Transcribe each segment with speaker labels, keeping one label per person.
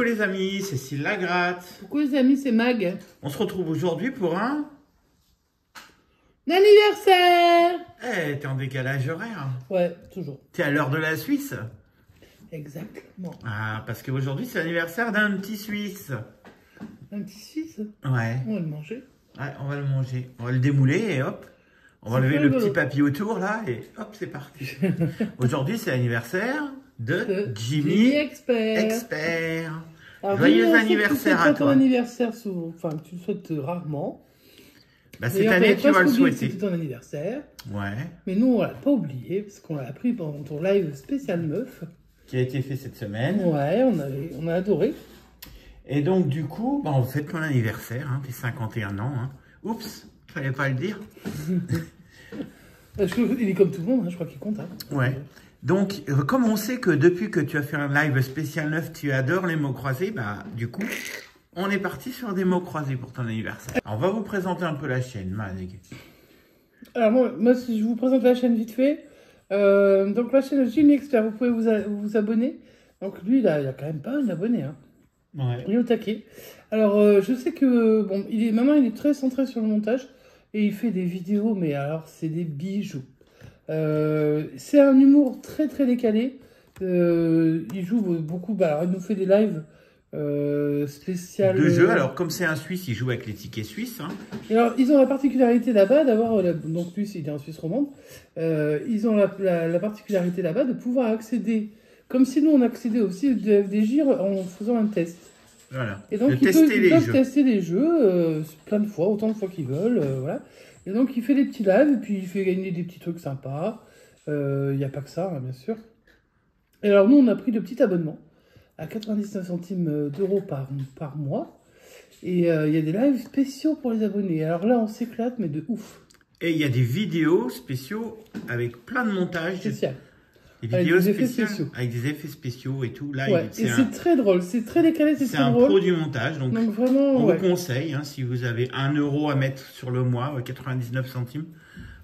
Speaker 1: les amis, c'est Cécile Lagratte.
Speaker 2: Coucou les amis, c'est Mag.
Speaker 1: On se retrouve aujourd'hui pour un...
Speaker 2: Anniversaire.
Speaker 1: Eh, t'es en décalage horaire.
Speaker 2: Ouais, toujours.
Speaker 1: T'es à l'heure de la Suisse.
Speaker 2: Exactement.
Speaker 1: Ah, parce qu'aujourd'hui, c'est l'anniversaire d'un petit Suisse.
Speaker 2: Un petit Suisse.
Speaker 1: Ouais.
Speaker 2: On va le manger.
Speaker 1: Ouais, on va le manger. On va le démouler et hop. On va lever le petit papier autour là et hop, c'est parti. Aujourd'hui, c'est l'anniversaire de Jimmy Expert.
Speaker 2: Alors,
Speaker 1: Joyeux anniversaire à toi.
Speaker 2: Ton anniversaire souvent, enfin, tu le souhaites rarement.
Speaker 1: Bah, cette année, tu vas le souhaiter.
Speaker 2: C'était ton anniversaire.
Speaker 1: Ouais.
Speaker 2: Mais nous, on l'a pas oublié, parce qu'on l'a appris pendant ton live spécial meuf.
Speaker 1: Qui a été fait cette semaine.
Speaker 2: Ouais, on a adoré.
Speaker 1: Et donc, du coup, bah, on fête ton anniversaire, hein, tes 51 ans. Hein. Oups, fallait pas le dire.
Speaker 2: Il est comme tout le monde, hein, je crois qu'il compte. Hein.
Speaker 1: Ouais. Donc, comme on sait que depuis que tu as fait un live spécial 9, tu adores les mots croisés, bah, du coup, on est parti sur des mots croisés pour ton anniversaire. Alors, on va vous présenter un peu la chaîne, Mag.
Speaker 2: Alors, moi, si je vous présente la chaîne vite fait, donc la chaîne Jimmy Expert, vous pouvez vous abonner. Donc, lui, il a quand même pas mal d'abonnés. Hein.
Speaker 1: Ouais.
Speaker 2: Il est au taquet. Alors, je sais que, bon, maintenant, il est très centré sur le montage. Et il fait des vidéos, mais alors, c'est des bijoux. C'est un humour très, très décalé. Il joue beaucoup. Bah, alors, il nous fait des lives spéciales.
Speaker 1: De jeux. Alors, comme c'est un Suisse, il joue avec les tickets suisses. Hein.
Speaker 2: Et alors, ils ont la particularité là-bas d'avoir. Donc, lui, il est en Suisse romande. Ils ont la particularité là-bas de pouvoir accéder, comme si nous, on accédait aussi au FDJ en faisant un test.
Speaker 1: Voilà.
Speaker 2: Et donc, ils peuvent tester les jeux plein de fois, autant de fois qu'ils veulent. Voilà. Et donc, il fait des petits lives, et puis il fait gagner des petits trucs sympas. Il n'y a pas que ça, hein, bien sûr. Et alors, nous, on a pris le petit abonnement à 99 centimes d'euros par mois. Et il y a des lives spéciaux pour les abonnés. Alors là, on s'éclate, mais de ouf.
Speaker 1: Et il y a des vidéos spéciaux avec plein de montages.
Speaker 2: Spécial.
Speaker 1: Des vidéos
Speaker 2: avec des
Speaker 1: spéciales,
Speaker 2: effets spéciaux.
Speaker 1: avec des effets spéciaux et tout. Là,
Speaker 2: Ouais, et c'est très drôle, c'est très décalé, c'est très drôle.
Speaker 1: C'est un pro du montage, donc
Speaker 2: vraiment,
Speaker 1: on vous conseille, hein, si vous avez 1 euro à mettre sur le mois, 99 centimes,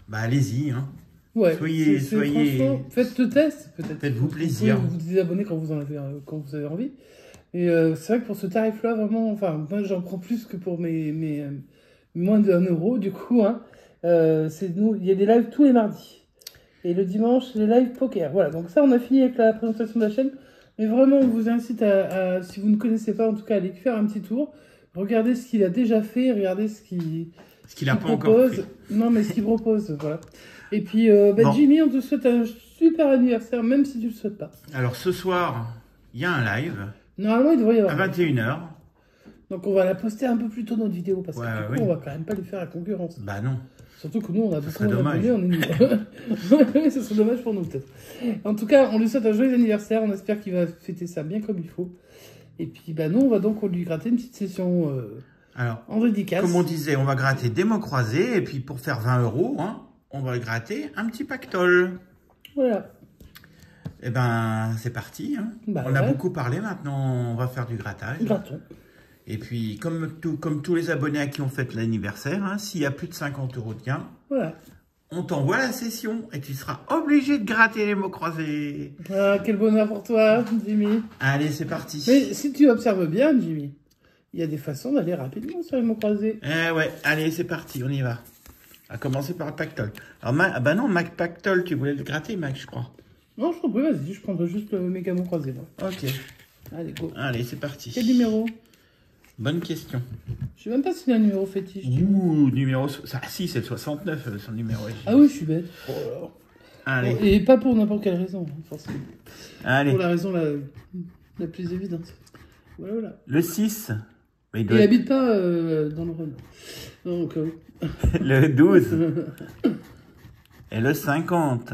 Speaker 1: bah allez-y. Hein.
Speaker 2: Ouais,
Speaker 1: soyez...
Speaker 2: franchement, faites le test, peut-être.
Speaker 1: Faites-vous plaisir.
Speaker 2: Vous désabonnez quand vous avez envie. Et c'est vrai que pour ce tarif-là, vraiment, enfin, moi j'en prends plus que pour mes moins de 1 euro, du coup. Hein. Il y a des lives tous les mardis. Et le dimanche, les lives poker. Voilà, donc ça, on a fini avec la présentation de la chaîne. Mais vraiment, on vous incite si vous ne connaissez pas, en tout cas, à aller faire un petit tour. Regardez ce qu'il a déjà fait, regardez ce qu'il
Speaker 1: n'a pas encore fait.
Speaker 2: Non, mais ce qu'il propose, voilà. Et puis, bon. Jimmy, on te souhaite un super anniversaire, même si tu ne le souhaites pas.
Speaker 1: Alors, ce soir, il y a un live.
Speaker 2: Normalement, il devrait y avoir.
Speaker 1: À 21h.
Speaker 2: Donc, on va la poster un peu plus tôt, notre vidéo, parce que du coup, on va quand même pas lui faire la concurrence.
Speaker 1: Bah non.
Speaker 2: Surtout que nous, on a beaucoup d'abonnés, on est nuls. Ce serait dommage pour nous, peut-être. En tout cas, on lui souhaite un joyeux anniversaire. On espère qu'il va fêter ça bien comme il faut. Et puis, bah, nous, on va donc lui gratter une petite session en dédicace.
Speaker 1: Comme on disait, on va gratter des mots croisés. Et puis, pour faire 20 euros, hein, on va gratter un petit pactole.
Speaker 2: Voilà.
Speaker 1: Et ben, c'est parti. Hein. Bah, on a beaucoup parlé. Maintenant, on va faire du grattage.
Speaker 2: Grattons.
Speaker 1: Et puis, comme tous les abonnés à qui on fête l'anniversaire, hein, s'il y a plus de 50 euros de gain, on t'envoie la session et tu seras obligé de gratter les mots croisés.
Speaker 2: Ah, quel bonheur pour toi, Jimmy.
Speaker 1: Allez, c'est parti.
Speaker 2: Mais si tu observes bien, Jimmy, il y a des façons d'aller rapidement sur les mots croisés.
Speaker 1: Eh ouais, allez, c'est parti, on y va. À commencer par le pactole. Alors, bah non, Mac Pactole, tu voulais le gratter, Mac, je crois.
Speaker 2: Non, je t'en prie, vas-y, je prendrai juste le méga mot croisé. Là.
Speaker 1: Ok.
Speaker 2: Allez, go.
Speaker 1: Allez, c'est parti.
Speaker 2: Quel numéro?
Speaker 1: Bonne question.
Speaker 2: Je sais même pas s'il y a un numéro fétiche.
Speaker 1: Ouh, numéro... Ah si, c'est le 69, son numéro.
Speaker 2: Ah oui, je suis bête. Oh là là.
Speaker 1: Allez.
Speaker 2: Bon, et pas pour n'importe quelle raison, forcément.
Speaker 1: Allez.
Speaker 2: Pour la raison la plus évidente. Voilà.
Speaker 1: Le 6.
Speaker 2: Il habite pas dans le Rhône. Donc...
Speaker 1: Le 12. Et le 50.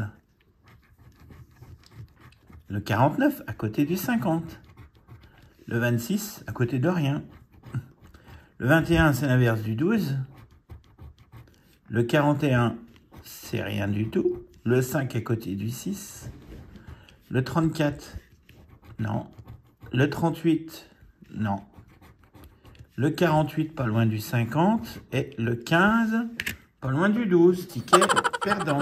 Speaker 1: Le 49, à côté du 50. Le 26, à côté de rien. Le 21, c'est l'inverse du 12. Le 41, c'est rien du tout. Le 5, à côté du 6. Le 34, non. Le 38, non. Le 48, pas loin du 50. Et le 15, pas loin du 12. Ticket perdant.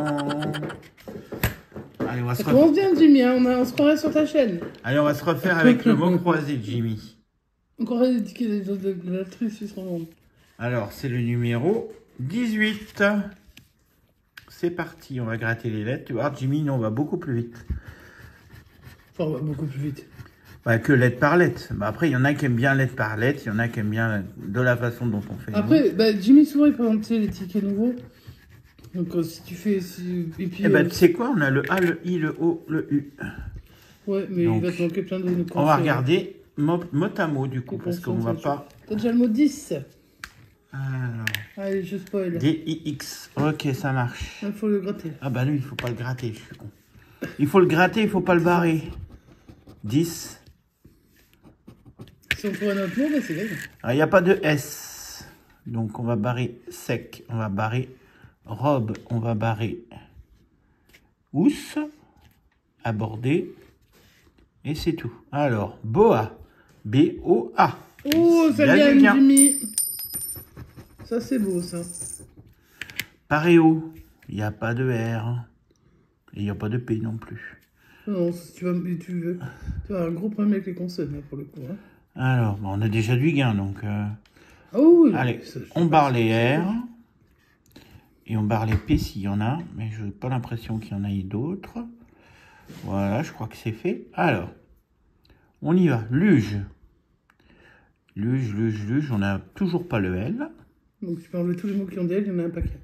Speaker 1: Allez, on va se refaire.
Speaker 2: Commence bien, Jimmy, hein, on se croirait sur ta chaîne.
Speaker 1: Allez, on va se refaire avec le mot croisé, Jimmy.
Speaker 2: Encore des tickets de l'actrice suisse romande.
Speaker 1: Alors, c'est le numéro 18. C'est parti, on va gratter les lettres. Tu vois, Jimmy, nous, on va beaucoup plus vite.
Speaker 2: Enfin, on va beaucoup plus vite.
Speaker 1: Bah, que lettre par lettre. Bah, après, il y en a qui aiment bien lettre par lettre, il y en a qui aiment bien de la façon dont on fait.
Speaker 2: Après, bah, Jimmy, souvent, il présente les tickets nouveaux. Donc, si tu fais... Et puis,
Speaker 1: Eh ben, tu sais quoi, on a le A, le I, le O, le U.
Speaker 2: Ouais, mais
Speaker 1: donc,
Speaker 2: il va te manquer plein de conseils.
Speaker 1: On va regarder mot à mot, du coup, parce qu'on va pas...
Speaker 2: T'as déjà le mot 10.
Speaker 1: Alors...
Speaker 2: Allez, je spoil.
Speaker 1: D-I-X. Ok, ça marche.
Speaker 2: Il faut le gratter.
Speaker 1: Ah bah lui, il faut pas le gratter, je suis con. Il faut le gratter, il faut pas le barrer. 10.
Speaker 2: Si on trouve un autre mot, bah, c'est gagné.
Speaker 1: Il n'y a pas de S. Donc on va barrer sec, on va barrer robe, on va barrer housse, aborder, et c'est tout. Alors, boa. B-O-A.
Speaker 2: Oh, ça gagne, Jimmy. Ça, c'est beau, ça.
Speaker 1: Paréo. Il n'y a pas de R. Et il n'y a pas de P non plus.
Speaker 2: Non, si tu vas avoir un gros problème avec les consonnes, là, pour le coup. Hein.
Speaker 1: Alors, bon, on a déjà du gain, donc...
Speaker 2: Oh, oui,
Speaker 1: allez, on barre les R. Et on barre les P s'il y en a. Mais je n'ai pas l'impression qu'il y en ait d'autres. Voilà, je crois que c'est fait. Alors, on y va. Luge. Luge, luge, luge. On n'a toujours pas le L.
Speaker 2: Donc, tu peux enlever tous les mots qui ont des L, il y en a un paquet.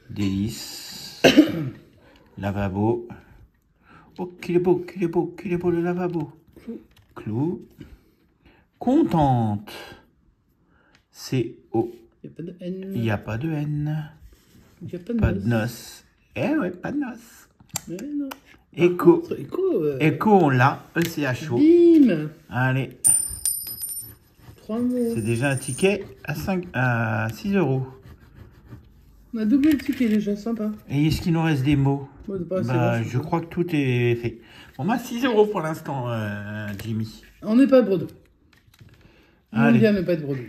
Speaker 1: Délice. Lavabo. Oh, qu'il est beau, qu'il est beau, qu'il est beau le lavabo.
Speaker 2: Clou.
Speaker 1: Clou. Contente. C-O.
Speaker 2: Il n'y a pas de N.
Speaker 1: Il n'y a pas de N.
Speaker 2: Il n'y a pas de
Speaker 1: Pas de noces. Eh ouais, pas de noces.
Speaker 2: Mais non.
Speaker 1: Écho.
Speaker 2: Écho.
Speaker 1: Écho, on l'a. E-C-H-O.
Speaker 2: Bim.
Speaker 1: Allez.
Speaker 2: 3 mots.
Speaker 1: C'est déjà un ticket à 6 €.
Speaker 2: On a doublé le ticket déjà, sympa.
Speaker 1: Et est-ce qu'il nous reste des mots?
Speaker 2: Ouais, c'est pas assez
Speaker 1: Bah,
Speaker 2: grand,
Speaker 1: je crois que tout est fait. Bon, bah, 6 € pour l'instant, Jimmy.
Speaker 2: On n'est pas à Bordeaux. On
Speaker 1: Allez.
Speaker 2: vient ne pas être Bordeaux.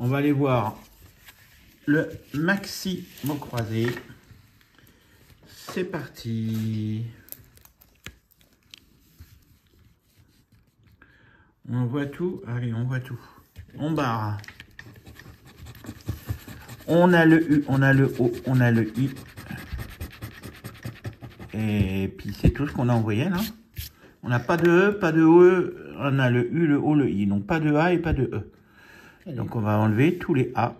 Speaker 1: On va aller voir le maxi mot croisé. C'est parti. On voit tout. Allez, on voit tout. On barre. On a le U, on a le O, on a le I. Et puis c'est tout ce qu'on a envoyé là. On n'a pas de E, pas de E. On a le U, le O, le I. Donc pas de A et pas de E.
Speaker 2: Allez.
Speaker 1: Donc on va enlever tous les A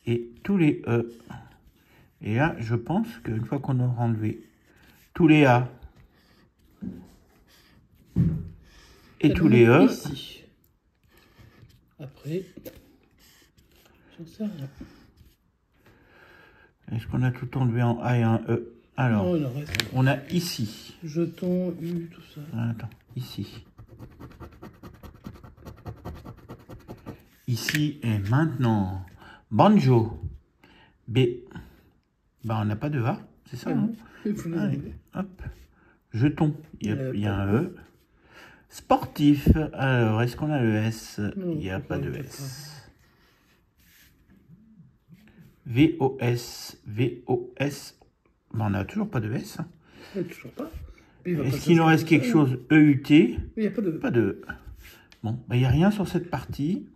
Speaker 1: et tous les E. Et là, je pense qu'une fois qu'on aura enlevé tous les A et tous les E,
Speaker 2: ici. Après, j'en sais rien.
Speaker 1: est-ce qu'on a tout enlevé en A et en E? Alors,
Speaker 2: Non, il en reste.
Speaker 1: on a ici.
Speaker 2: Jetons, U, tout ça.
Speaker 1: Attends, ici. Ici et maintenant. Banjo. B. Bah, on n'a pas de A, c'est ça, hein?
Speaker 2: Il faut les
Speaker 1: Allez,
Speaker 2: enlever.
Speaker 1: hop. Jeton. Il y a un E. Sportif. Alors, est-ce qu'on a le S?
Speaker 2: Non,
Speaker 1: Il n'y a pas de
Speaker 2: pas
Speaker 1: S. VOS. VOS. Bah, on n'a toujours pas de S. Hein.
Speaker 2: Toujours pas. Il va
Speaker 1: Est-ce
Speaker 2: pas
Speaker 1: qu'il nous reste quelque chose? EUT.
Speaker 2: Il n'y a pas de...
Speaker 1: Pas de E. Bon, bah, il n'y a rien sur cette partie.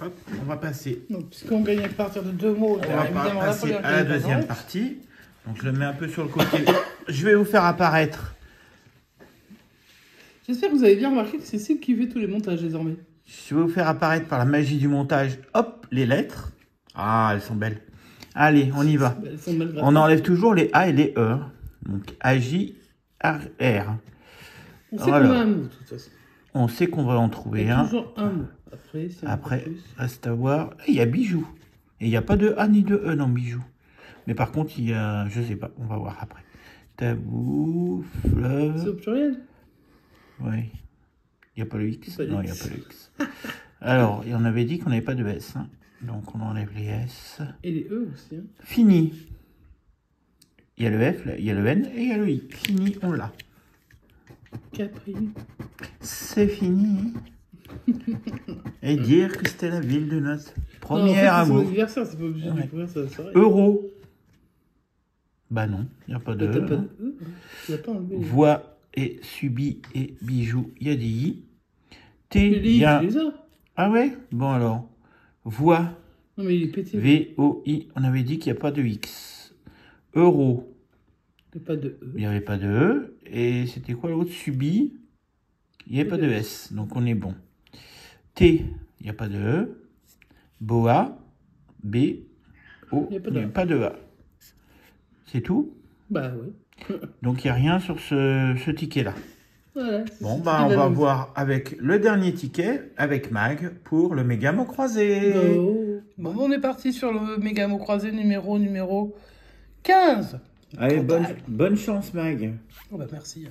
Speaker 1: Hop, on va passer.
Speaker 2: Donc, puisqu'on gagne à partir de 2 mots,
Speaker 1: On va passer à la deuxième partie. Donc, je le mets un peu sur le côté. Je vais vous faire apparaître.
Speaker 2: J'espère que vous avez bien remarqué que c'est Cécile qui fait tous les montages désormais.
Speaker 1: Je vais vous faire apparaître par la magie du montage, hop, les lettres. Ah, elles sont belles. Allez, on y va.
Speaker 2: Elles sont mal grattées.
Speaker 1: On enlève toujours les A et les E. Donc, A-J-R.
Speaker 2: On sait
Speaker 1: Alors,
Speaker 2: qu'on a un mot, de toute façon.
Speaker 1: on sait qu'on va en
Speaker 2: Il
Speaker 1: trouver
Speaker 2: y a
Speaker 1: un.
Speaker 2: toujours un mot. Après, c'est un peu
Speaker 1: Après,
Speaker 2: plus.
Speaker 1: reste à voir. Il y a bijou. Et il n'y a pas de A ni de E dans bijou. Mais par contre, il y a... Je sais pas, on va voir après. Tabou,
Speaker 2: C'est
Speaker 1: fleuve...
Speaker 2: au pluriel.
Speaker 1: Oui. Il n'y a pas le X?
Speaker 2: Pas le
Speaker 1: Non, il n'y a
Speaker 2: X.
Speaker 1: pas le X. Alors, on avait dit qu'on n'avait pas de S. Hein. Donc, on enlève les S.
Speaker 2: Et les E aussi. Hein.
Speaker 1: Fini. Il y a le F, il y a le N et il y a le I. Fini, on l'a.
Speaker 2: Capri.
Speaker 1: C'est fini. Et dire que c'était la ville de notre
Speaker 2: Non,
Speaker 1: premier
Speaker 2: en fait, c'est son
Speaker 1: amour.
Speaker 2: anniversaire, c'est pas obligé de
Speaker 1: Ouais.
Speaker 2: découvrir sa soirée.
Speaker 1: Euro. Bah non, il n'y a pas de
Speaker 2: T'as
Speaker 1: E.
Speaker 2: pas
Speaker 1: hein.
Speaker 2: de E. Tu l'as pas enlevé.
Speaker 1: Voix et subit et bijoux, il y a des I. T,
Speaker 2: Mais
Speaker 1: il
Speaker 2: les
Speaker 1: y a...
Speaker 2: tu les as.
Speaker 1: Ah ouais? Bon alors. Voix.
Speaker 2: Non, mais il est pété.
Speaker 1: V-O-I. On avait dit qu'il n'y a pas de X. Euro.
Speaker 2: Il n'y a pas de E.
Speaker 1: Il n'y avait pas de E. Et c'était quoi l'autre? Subi. Il n'y avait pas de S. Donc on est bon. T. Il n'y a pas de E. Boa. B. O.
Speaker 2: Il
Speaker 1: Il n'y a pas de A. C'est tout?
Speaker 2: Bah oui.
Speaker 1: Donc il n'y a rien sur ce ticket-là.
Speaker 2: Voilà.
Speaker 1: Bon, bah, on va voir avec le dernier ticket, avec Mag, pour le méga mot croisé.
Speaker 2: Bon, on est parti sur le méga mot croisé numéro 15.
Speaker 1: Allez, bonne chance, Mag.
Speaker 2: Oh bah merci.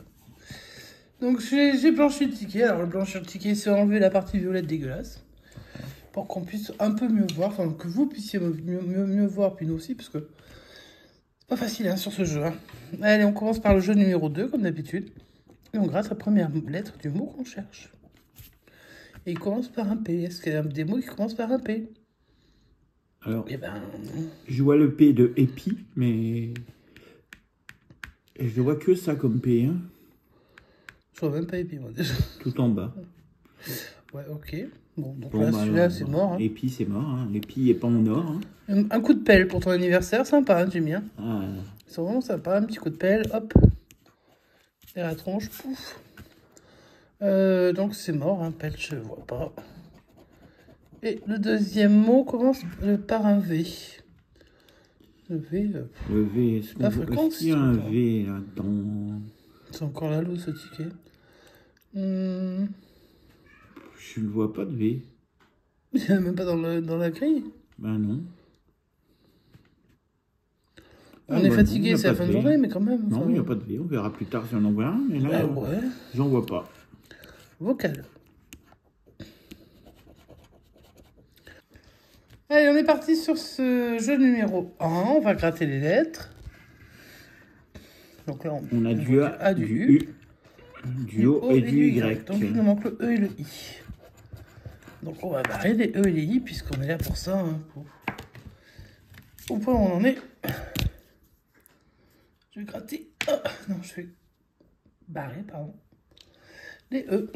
Speaker 2: Donc j'ai blanchi le ticket. Alors le blanchir le ticket, c'est enlever la partie violette dégueulasse. Pour qu'on puisse un peu mieux voir, enfin que vous puissiez mieux voir, puis nous aussi, parce que c'est pas facile hein, sur ce jeu. Hein. Allez, on commence par le jeu numéro 2, comme d'habitude. Et on gratte la première lettre du mot qu'on cherche. Et il commence par un P. Est-ce qu'il y a des mots qui commencent par un P?
Speaker 1: Alors,
Speaker 2: eh ben...
Speaker 1: je vois le P de épi, mais je vois que ça comme P. Hein.
Speaker 2: Je vois même pas épi, moi, déjà.
Speaker 1: Tout en bas.
Speaker 2: Ouais, ok. Bon, donc
Speaker 1: bon,
Speaker 2: là, celui-là, c'est mort. Hein.
Speaker 1: Épi, c'est mort. Hein. L'épi n'est pas en or. Hein.
Speaker 2: Un coup de pelle pour ton anniversaire, sympa, hein, j'aime bien.
Speaker 1: Ah.
Speaker 2: C'est vraiment sympa, un petit coup de pelle, hop. Et la tronche, pouf. Donc c'est mort, hein, pelle, je vois pas. Et le deuxième mot commence par un V. Le V...
Speaker 1: le V, est-ce qu'il y a un V là-dedans?
Speaker 2: C'est encore la loose, ce ticket.
Speaker 1: Je ne vois pas de V.
Speaker 2: Il n'y en a même pas dans la grille.
Speaker 1: Ben non.
Speaker 2: On est fatigué, c'est la fin de journée, mais quand même.
Speaker 1: Non, il n'y a pas de V. On verra plus tard si on en voit un. Mais là,
Speaker 2: ouais.
Speaker 1: J'en vois pas.
Speaker 2: Vocal. Allez, on est parti sur ce jeu numéro 1. On va gratter les lettres. Donc là,
Speaker 1: on a du A, du U, du O et du Y.
Speaker 2: Donc il nous manque le E et le I. Donc on va barrer les E et les I puisqu'on est là pour ça. Hein, au point où on en est. Je vais gratter. Oh, non, je vais barrer, pardon. Les E.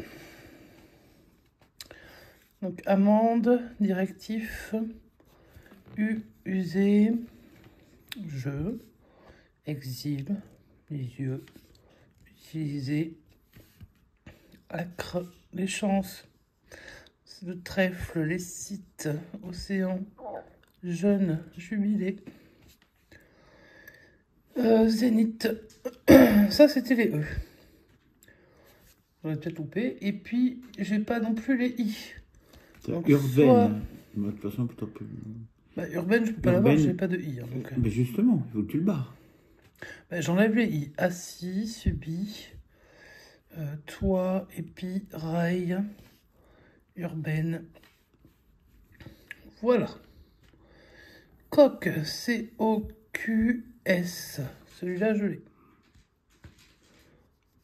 Speaker 2: Donc amende, directif, U, usé, je, exhibe, les yeux, utiliser, acre, les chances, le trèfle, les sites, océan, jeune, jubilé, zénith. Ça c'était les E. J'aurais peut-être loupé. Et puis j'ai pas non plus les I.
Speaker 1: Donc, urbaine. De toute façon, plutôt plus...
Speaker 2: Bah, urbaine, je peux pas l'avoir, j'ai pas de I. Hein, donc...
Speaker 1: Mais justement, il faut que tu le barres.
Speaker 2: Bah, j'enlève les I. Assis, subi, toit, épi, rail, urbaine. Voilà. Coq, C-O-Q-S. Celui-là, je l'ai.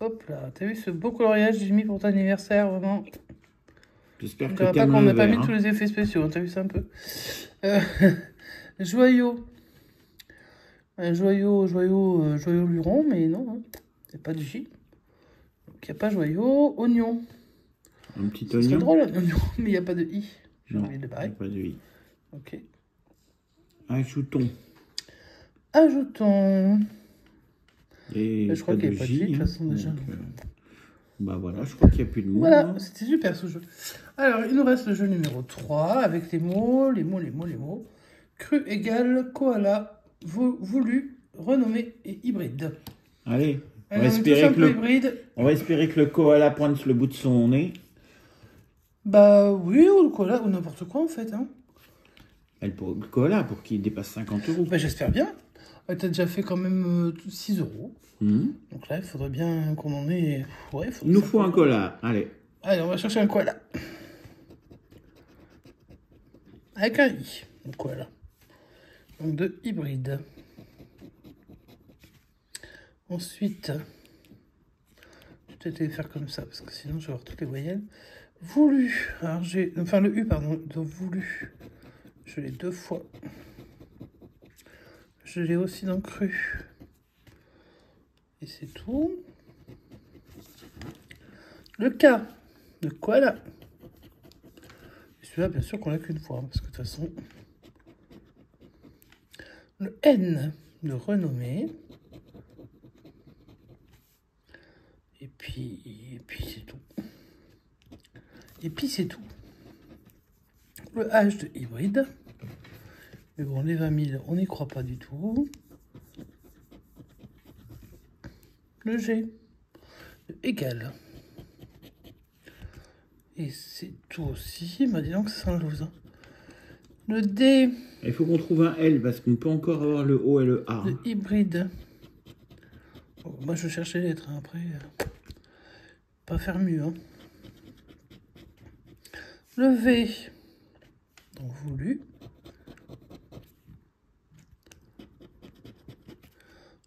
Speaker 2: Hop là, t'as vu ce beau coloriage que j'ai mis pour ton anniversaire, vraiment.
Speaker 1: J'espère que
Speaker 2: pas qu'on n'a pas mis tous les effets spéciaux, hein, t'as vu ça un peu. Joyau. Un joyau luron, mais non, hein. Il n'y a pas de J. Donc il n'y a pas joyau. Oignon.
Speaker 1: Un petit oignon.
Speaker 2: C'est drôle, un oignon, mais il n'y a pas de I. J'ai
Speaker 1: non,
Speaker 2: oublié de barrer.
Speaker 1: Il n'y a pas de I.
Speaker 2: Ok.
Speaker 1: Ajoutons.
Speaker 2: Ajoutons.
Speaker 1: Et
Speaker 2: je crois qu'il n'y a pas de J, de toute façon, déjà.
Speaker 1: Bah voilà, je crois qu'il n'y a plus de mots.
Speaker 2: Voilà,
Speaker 1: hein.
Speaker 2: c'était super ce jeu. Alors, il nous reste le jeu numéro 3 avec les mots. Cru égale koala, voulu, renommé et hybride.
Speaker 1: Allez, on va espérer que le koala pointe le bout de son nez.
Speaker 2: Bah oui, ou le koala, ou n'importe quoi en fait. Hein.
Speaker 1: Le koala, pour qu'il dépasse 50 €.
Speaker 2: Bah j'espère bien. T'as déjà fait quand même 6 €. Donc là, il faudrait bien qu'on en ait... Ouais,
Speaker 1: il nous faut un koala, allez.
Speaker 2: Allez, on va chercher un koala. Avec un I, un koala. Donc de hybride. Ensuite, je vais peut-être les faire comme ça, parce que sinon je vais avoir toutes les voyelles. Voulu. Alors j'ai... Enfin le U, pardon, de voulu. Je l'ai 2 fois. Je l'ai aussi dans cru. Et c'est tout. Le K de koala. celui-là, bien sûr qu'on l'a qu'une fois, hein, parce que de toute façon... Le N de renommée. Et puis c'est tout. Et puis c'est tout. Le H de hybride. Mais bon, les 20 000, on n'y croit pas du tout. Le G de égal. Et c'est tout aussi. Bah dis donc, c'est un loose. Le D.
Speaker 1: Il faut qu'on trouve un L parce qu'on peut encore avoir le O et le A.
Speaker 2: De hybride. Bon, moi, je cherchais les lettres. Hein, après, pas faire mieux. Hein. Le V. Donc, voulu.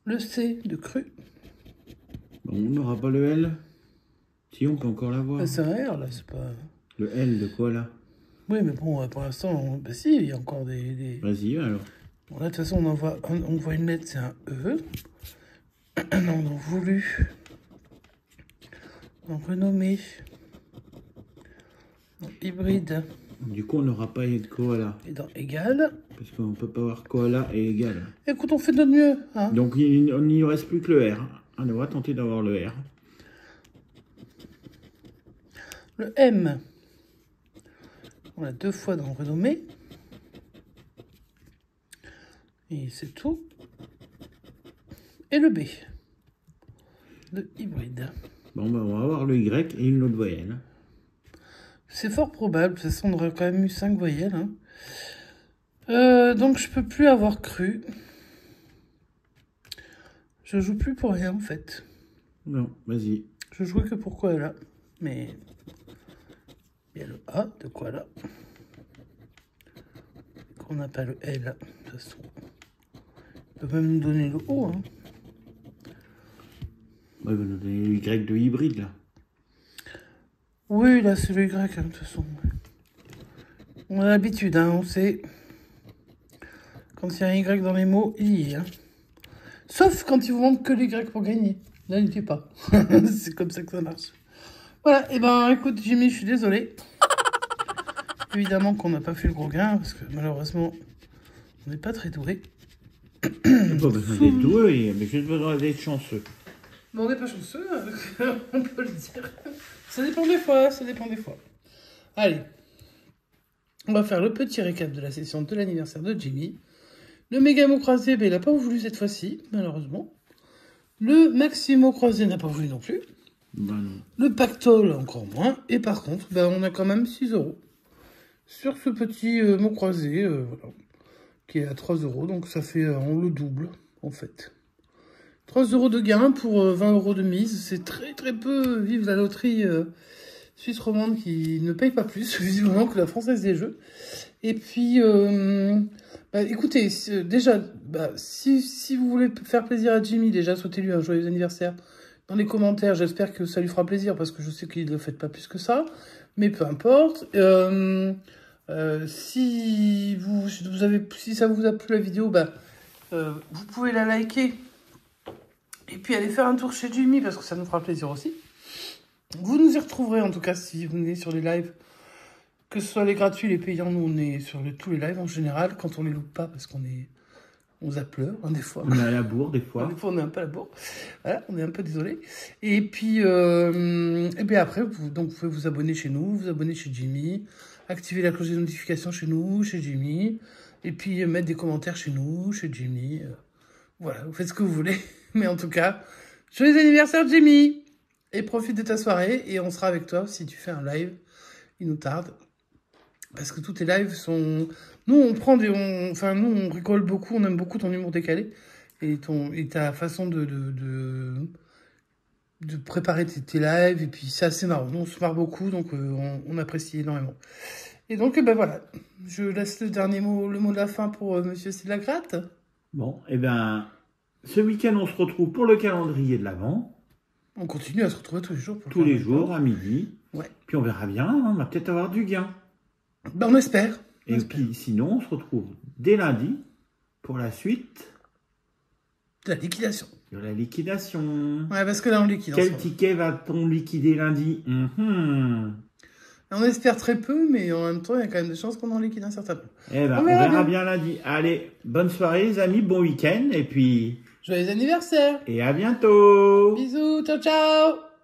Speaker 2: Le C de cru.
Speaker 1: Bon, on n'aura pas le L. Si, on peut encore l'avoir.
Speaker 2: C'est un R, là, c'est pas...
Speaker 1: Le L de quoi, là?
Speaker 2: Oui, mais bon, pour l'instant, bah si, il y a encore des...
Speaker 1: Vas-y, alors.
Speaker 2: Bon, là, de toute façon, on voit une lettre, c'est un E. Non, donc voulu. Donc renommé. Donc hybride.
Speaker 1: Du coup, on n'aura pas de koala.
Speaker 2: Et dans égal.
Speaker 1: Parce qu'on ne peut pas avoir koala et égal.
Speaker 2: Écoute, on fait de notre mieux. Hein.
Speaker 1: Donc, il n'y reste plus que le R. On va tenter d'avoir le R.
Speaker 2: Le M. On l'a 2 fois dans renommé. Et c'est tout. Et le B. De hybride.
Speaker 1: Bon, ben, on va avoir le Y et une autre voyelle.
Speaker 2: C'est fort probable. De toute façon, on aurait quand même eu 5 voyelles. Hein. Donc, je peux plus avoir cru. Je joue plus pour rien, en fait.
Speaker 1: Non, vas-y.
Speaker 2: Je jouais que pour koala. Mais... il y a le A de koala. Qu'on n'a pas le L, de toute façon. Il peut même nous donner le O. Hein.
Speaker 1: Ouais, il va nous donner le Y de hybride, là.
Speaker 2: Oui, là, c'est le Y, hein, de toute façon. On a l'habitude, hein, on sait. Quand il y a un Y dans les mots, il y est. Hein. Sauf quand ils vous montrent que les Y pour gagner. Là, il n'y est pas. C'est comme ça que ça marche. Voilà, et ben écoute, Jimmy, je suis désolée. Évidemment qu'on n'a pas fait le gros gain, parce que malheureusement, on n'est pas très doué.
Speaker 1: Pas besoin d'être doué, mais juste besoin d'être chanceux.
Speaker 2: Mais on n'est pas chanceux, on peut le dire. Ça dépend des fois, ça dépend des fois. Allez, on va faire le petit récap de la session de l'anniversaire de Jimmy. Le Mégamo croisé, ben, il n'a pas voulu cette fois-ci, malheureusement. Le Maximo croisé n'a pas voulu non plus.
Speaker 1: Ben non.
Speaker 2: Le Pactole, encore moins. Et par contre, ben, on a quand même 6 € sur ce petit mot croisé, voilà, qui est à 3 €. Donc ça fait on le double, en fait. 3 € de gain pour 20 € de mise. C'est très très peu. Vive la loterie suisse romande qui ne paye pas plus, visiblement, que la Française des Jeux. Et puis, bah, écoutez, déjà, bah, si vous voulez faire plaisir à Jimmy, déjà, souhaitez-lui un joyeux anniversaire dans les commentaires. J'espère que ça lui fera plaisir, parce que je sais qu'il ne le fait pas plus que ça. Mais peu importe. Si ça vous a plu la vidéo, bah, vous pouvez la liker. Et puis aller faire un tour chez Jimmy, parce que ça nous fera plaisir aussi. Vous nous y retrouverez, en tout cas, si vous venez sur les lives. Que ce soit les gratuits, les payants, nous on est sur tous les lives en général, quand on les loupe pas, parce on zappleure, hein, des fois.
Speaker 1: On est à la bourre, des fois.
Speaker 2: Des fois, on est un peu à la bourre. Voilà, on est un peu désolé. Et puis après, vous pouvez vous abonner chez nous, vous abonner chez Jimmy, activer la cloche de notification chez nous, chez Jimmy, et puis mettre des commentaires chez nous, chez Jimmy. Voilà, vous faites ce que vous voulez. Mais en tout cas, joyeux anniversaire Jimmy! Et profite de ta soirée, et on sera avec toi si tu fais un live. Il nous tarde. Parce que tous tes lives sont... Nous, on rigole beaucoup, on aime beaucoup ton humour décalé. Et ta façon de préparer tes lives. Et puis, c'est assez marrant. Nous, on se marre beaucoup, donc on apprécie énormément. Et donc, ben voilà. Je laisse le mot de la fin pour Monsieur Syllagratte.
Speaker 1: Bon, et ben, ce week-end, on se retrouve pour le calendrier de l'Avent.
Speaker 2: On continue à se retrouver tous les jours.
Speaker 1: Tous les jours, à midi.
Speaker 2: Ouais.
Speaker 1: Puis on verra bien, hein, on va peut-être avoir du gain.
Speaker 2: Ben, on espère.
Speaker 1: Et puis sinon, on se retrouve dès lundi pour la suite
Speaker 2: de la liquidation.
Speaker 1: De la liquidation.
Speaker 2: Ouais, parce que là, on liquide.
Speaker 1: Quel ticket va-t-on liquider lundi?
Speaker 2: On espère très peu, mais en même temps, il y a quand même des chances qu'on en liquide un certain peu.
Speaker 1: Eh ben, on verra bien lundi. Allez, bonne soirée les amis, bon week-end et puis...
Speaker 2: Joyeux anniversaire!
Speaker 1: Et à bientôt!
Speaker 2: Bisous, ciao ciao!